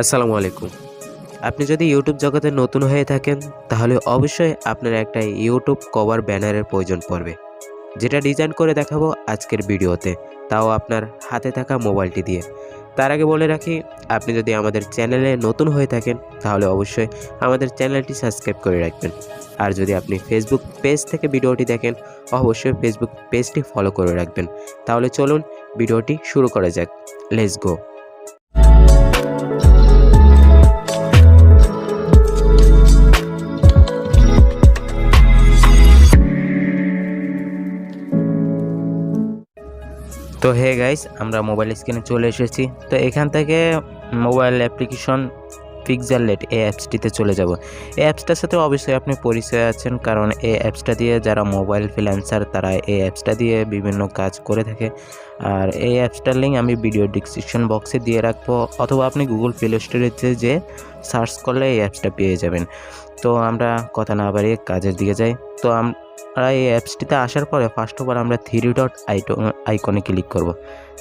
আসসালামু আলাইকুম। আপনি যদি ইউটিউব জগতে নতুন হয়ে থাকেন তাহলে অবশ্যই আপনার একটা ইউটিউব কভার ব্যানারের প্রয়োজন পড়বে, যেটা ডিজাইন করে দেখাবো আজকের ভিডিওতে, তাও আপনার হাতে থাকা মোবাইলটি দিয়ে। তার আগে বলে রাখি, আপনি যদি আমাদের চ্যানেলে নতুন হয়ে থাকেন তাহলে অবশ্যই আমাদের চ্যানেলটি সাবস্ক্রাইব করে রাখবেন। আর যদি আপনি ফেসবুক পেজ থেকে ভিডিওটি দেখেন অবশ্যই ফেসবুক পেজটি ফলো করে রাখবেন। তাহলে চলুন ভিডিওটি শুরু করা যাক। Let's go. তো হে গাইস, আমরা মোবাইল স্ক্রিনে চলে এসেছি। তো এখান থেকে মোবাইল অ্যাপ্লিকেশন পিক্সেললেট এই অ্যাপসটিতে চলে যাব। এই অ্যাপসটার সাথে অবশ্যই আপনি পরিচয় আছেন, কারণ এই অ্যাপসটা দিয়ে যারা মোবাইল ফ্রিল্যান্সার তারা এই অ্যাপসটা দিয়ে বিভিন্ন কাজ করে থাকে। আর এই অ্যাপসটার লিঙ্ক আমি ভিডিও ডিসক্রিপশন বক্সে দিয়ে রাখবো, অথবা আপনি গুগল প্লে স্টোরেতে যে সার্চ করলে এই অ্যাপসটা পেয়ে যাবেন। তো আমরা কথা না বাড়িয়ে কাজের দিকে যাই। তো আমরা এই অ্যাপসটিতে আসার পরে ফার্স্ট অফ অল আমরা 3 ডট আইকনে ক্লিক করব।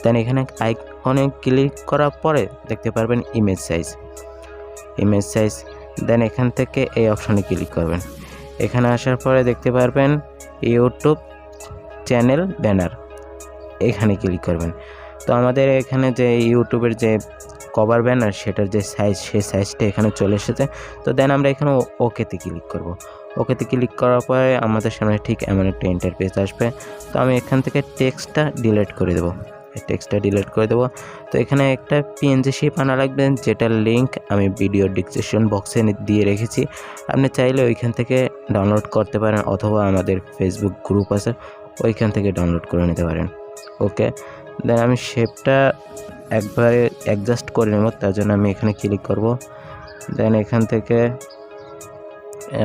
দেন এখানে আইকনে ক্লিক করার পরে দেখতে পারবেন ইমেজ সাইজ। দেন এখান থেকে এই অপশনে ক্লিক করবেন। এখানে আসার পরে দেখতে পারবেন ইউটিউব চ্যানেল ব্যানার, এখানে ক্লিক করবেন। তো আমাদের এখানে যে ইউটিউবের যে কভার ব্যানার সেটার যে সাইজ, সেই সাইজটা এখানে চলে এসেছে। তো দেন আমরা এখানে ওকেতে ক্লিক করব। ওকেতে ক্লিক করার পরে আমাদের সামনে ঠিক এমন একটা ইন্টারফেস আসবে। তো আমি এখান থেকে টেক্সটটা ডিলিট করে দেবো। তো এখানে একটা পিএনজি শেপ আনা লাগবে, যেটার লিঙ্ক আমি ভিডিও ডিসক্রিপশন বক্সে দিয়ে রেখেছি। আপনি চাইলে ওইখান থেকে ডাউনলোড করতে পারেন, অথবা আমাদের ফেসবুক গ্রুপ আছে ওইখান থেকে ডাউনলোড করে নিতে পারেন। ওকে, দেন আমি শেপটা একবারে অ্যাডজাস্ট করে নেব, তার জন্য আমি এখানে ক্লিক করব। দেন এখান থেকে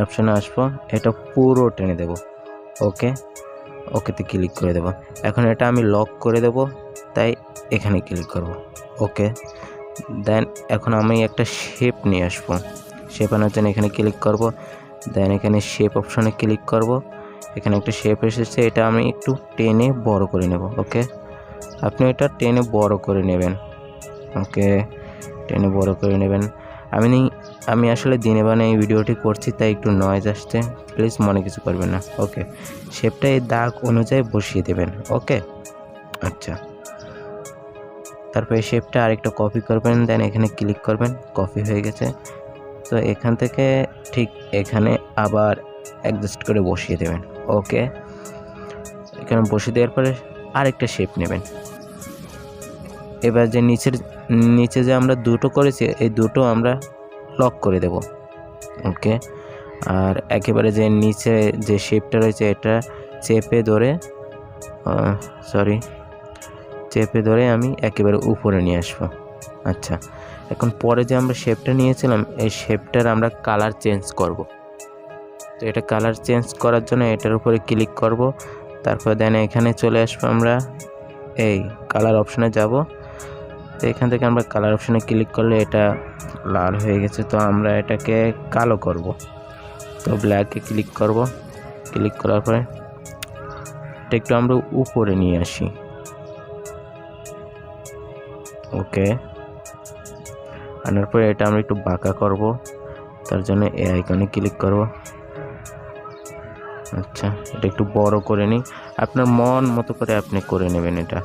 অপশানে আসবো, এটা পুরো টেনে দেব। ওকেতে ক্লিক করে দেব। এখন এটা আমি লক করে দেব, তাই এখানে ক্লিক করব। ওকে, দেন এখন আমি একটা শেপ নিয়ে আসবো। শেপ আনার জন্য এখানে ক্লিক করব। দেন এখানে শেপ অপশানে ক্লিক করব। এখানে একটা শেপ এসেছে, এটা আমি একটু টেনে বড় করে নেব। ওকে, আপনি এটা টেনে বড় করে নেবেন। আমি আসলে দিনে বানে এই ভিডিওটি করছি, তাই একটু নয়েজ আসছে, প্লিজ মনে কিছু করবেন না। ওকে, শেপটা এই দাগ অনুযায়ী বসিয়ে দেবেন। ওকে, আচ্ছা, তারপর এই শেপটা আরেকটা কপি করবেন। দেন এখানে ক্লিক করবেন, কপি হয়ে গেছে। তো এখান থেকে ঠিক এখানে আবার অ্যাডজাস্ট করে বসিয়ে দেবেন। ওকে, এখানে বসিয়ে দেওয়ার পরে আরেকটা শেপ নেবেন। এবার যে নিচে যে আমরা দুটো করেছি, এই দুটো আমরা লক করে দেব। ওকে, আর একেবারে যে নিচে যে শেপটা রয়েছে এটা চেপে ধরে আমি একেবারে উপরে নিয়ে আসবো। আচ্ছা, এখন পরে যে আমরা শেপটা নিয়েছিলাম এই শেপটার আমরা কালার চেঞ্জ করব। তো এটা কালার চেঞ্জ করার জন্য এটার উপরে ক্লিক করব। তারপর দেন এখানে চলে আসবো, আমরা এই কালার অপশানে যাব। তো এখান থেকে আমরা কালার অপশানে ক্লিক করলে এটা লাল হয়ে গেছে, তো আমরা এটাকে কালো করব। তো ব্ল্যাকে ক্লিক করব। ক্লিক করার পরে এটা একটু আমরা উপরে নিয়ে আসি। ওকে, আনার পরে এটা আমরা একটু বাঁকা করব, তার জন্য এই আইকনে ক্লিক করব। আচ্ছা, এটা একটু বড় করে নিই, আপনার মন মতো করে আপনি করে নেবেন এটা।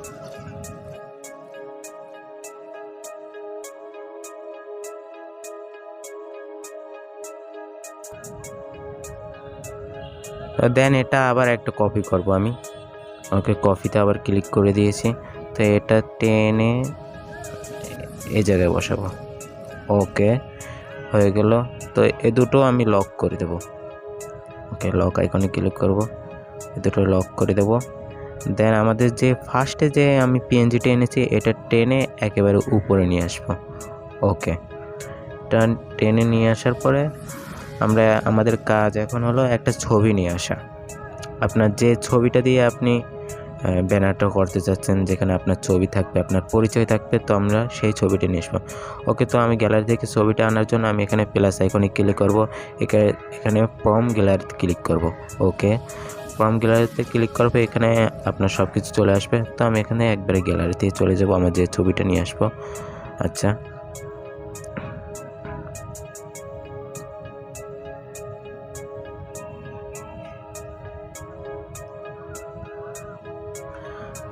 দেন এটা আবার একটা কপি করব আমি। ওকে, কপিতে আবার ক্লিক করে দিয়েছি। তো এটা টেনে এই জায়গায় বসাবো। ওকে, হয়ে গেল। তো এ দুটো আমি লক করে দেব। ওকে, লক আইকনে ক্লিক করব, এ দুটো লক করে দেব। দেন আমাদের যে ফার্স্টে যে আমি পিএনজিটা এনেছি এটা টেনে একেবারে উপরে নিয়ে আসবো। ওকে, এটা টেনে নিয়ে আসার পরে আমাদের কাজ এখন হলো একটা ছবি নিয়ে আসা। আপনার যে ছবিটা দিয়ে আপনি ব্যানারটা করতে চাচ্ছেন, যেখানে আপনার ছবি থাকবে, আপনার পরিচয় থাকবে, তো আমরা সেই ছবিটা নিয়ে আসবো। ওকে, তো আমি গ্যালারি থেকে ছবিটা আনার জন্য আমি এখানে প্লাস আইকনে ক্লিক করব। এখানে ফ্রম গ্যালারিতে ক্লিক করব। ওকে, ফ্রম গ্যালারিতে ক্লিক করবো, এখানে আপনার সব কিছু চলে আসবে। তো আমি এখানে একবারে গ্যালারিতে চলে যাব, আমার যে ছবিটা নিয়ে আসবো। আচ্ছা,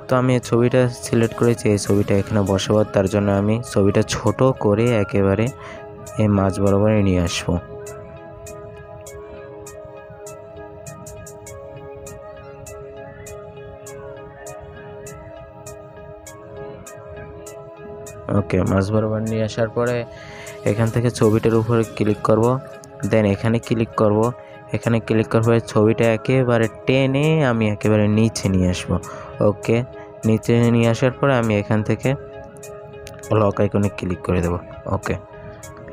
তো আমি এই ছবিটা সিলেক্ট করেছি, এই ছবিটা এখানে বসাবো। তার জন্য আমি ছবিটা ছোট করে একেবারে এই মাঝ বরাবরে নিয়ে আসবো। ওকে, মাঝ বরাবর নিয়ে আসার পরে এখান থেকে ছবিটার উপরে ক্লিক করব, দেন এখানে ক্লিক করব। এখানে ক্লিক করার পরে ছবিটা একেবারে টেনে আমি একেবারে নিচে নিয়ে আসবো। ওকে, নিচে নিয়ে আসার পরে আমি এখান থেকে লক আইকনে ক্লিক করে দেব। ওকে,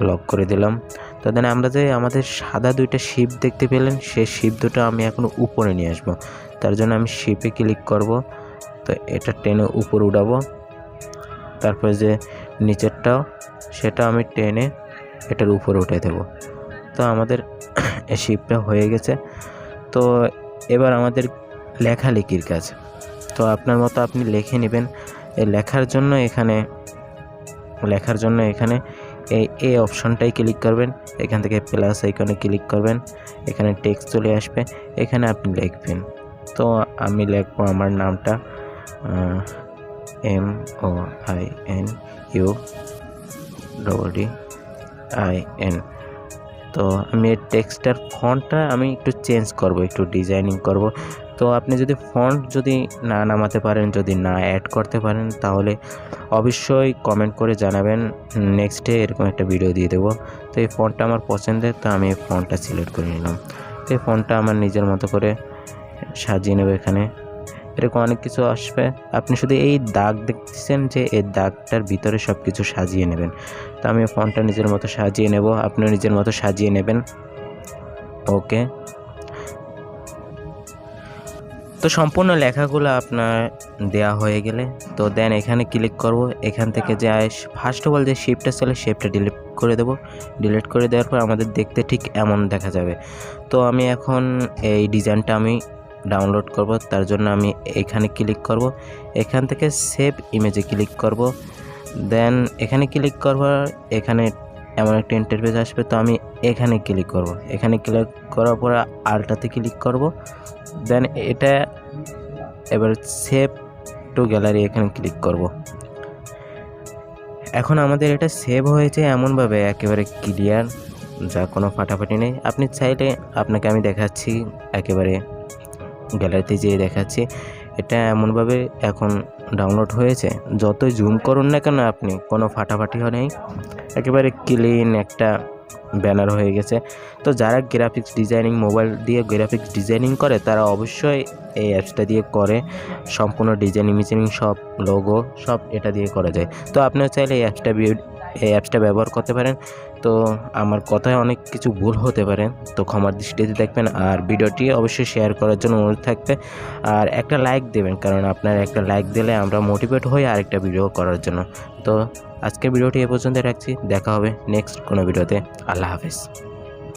লক করে দিলাম। তো দেন আমরা যে আমাদের সাদা দুইটা শিপ দেখতে পেলেন, সেই শিপ দুটো আমি এখন উপরে নিয়ে আসবো। তার জন্য আমি শিপে ক্লিক করব, তো এটা টেনে উপরে উঠাবো। তারপরে যে নিচেরটাও সেটা আমি টেনে এটার উপরে উঠে দেব। তো আমাদের শিপটা হয়ে গেছে। তো এবার আমাদের লেখালেখির কাজ। তো আপনার মতো আপনি লিখে নেবেন। এই লেখার জন্য এখানে এই অপশনটাই ক্লিক করবেন। এখান থেকে প্লাস আইকনে ক্লিক করবেন, এখানে টেক্সট চলে আসবে, এখানে আপনি লিখবেন। তো আমি লিখবো আমার নামটা MOINUDDIN। তো আমি এই টেক্সটার ফন্টটা আমি একটু চেঞ্জ করব, একটু ডিজাইনিং করব। তো আপনি যদি ফন্ট যদি না নামাতে পারেন, যদি না অ্যাড করতে পারেন, তাহলে অবশ্যই কমেন্ট করে জানাবেন, নেক্সটে এরকম একটা ভিডিও দিয়ে দেবো। তো এই ফন্টটা আমার পছন্দের, তো আমি এই ফন্টটা সিলেক্ট করে নিলাম। তো এই ফন্টটা আমার নিজের মতো করে সাজিয়ে নেব। এখানে এরকম অনেক কিছু আসবে, আপনি শুধু এই দাগ দেখতেছেন যে এই দাগটার ভিতরে সব কিছু সাজিয়ে নেবেন। তো আমি ফন্টটা নিজের মতো সাজিয়ে নেব, আপনিও নিজের মতো সাজিয়ে নেবেন। ওকে, তো সম্পূর্ণ লেখাগুলো আপনার দেয়া হয়ে গেলে তো দেন এখানে ক্লিক করব। এখান থেকে যে ফার্স্ট অফ অল যে শেপটা ছিল শেপটা ডিলিট করে দেব। ডিলিট করে দেওয়ার পর আমাদের দেখতে ঠিক এমন দেখা যাবে। তো আমি এখন এই ডিজাইনটা আমি ডাউনলোড করব, তার জন্য আমি এখানে ক্লিক করব। এখান থেকে সেভ ইমেজে ক্লিক করব। দেন এখানে ক্লিক করবার এখানে এমন একটা ইন্টারফেস আসবে। তো আমি এখানে ক্লিক করব। এখানে ক্লিক করার পরে আলটাতে ক্লিক করব। দেন এটা এবার সেভ টু গ্যালারি এখানে ক্লিক করব। এখন আমাদের এটা সেভ হয়েছে এমনভাবে একেবারে ক্লিয়ার, যা কোনো ফাটাফাটি নেই। আপনি চাইলে আপনাকে আমি দেখাচ্ছি, একেবারে গ্যালারিতে যেয়ে দেখাচ্ছি, এটা এমনভাবে এখন ডাউনলোড হয়েছে। যতই জুম করুন না কেন আপনি, কোনো ফাটাফাটি নেই, একেবারে ক্লিন একটা ব্যানার হয়ে গেছে। তো যারা গ্রাফিক্স ডিজাইনিং মোবাইল দিয়ে গ্রাফিক্স ডিজাইনিং করে তারা অবশ্যই এই অ্যাপসটা দিয়ে করে। সম্পূর্ণ ডিজাইনিং মিজাইনিং সব লোগো সব এটা দিয়ে করা যায়। তো আপনিও চাইলে এই অ্যাপসটা ব্যবহার করতে পারেন। তো আমার কথায় অনেক কিছু ভুল হতে পারে, তো ক্ষমার দৃষ্টিতে দেখবেন। আর ভিডিওটি অবশ্যই শেয়ার করার জন্য অনুরোধ থাকবে, আর একটা লাইক দেবেন, কারণ আপনার একটা লাইক দিলে আমরা মোটিভেট হই আরেকটা ভিডিও করার জন্য। তো আজকের ভিডিওটি এ পর্যন্ত রাখছি, দেখা হবে নেক্সট কোনো ভিডিওতে। আল্লাহ হাফেজ।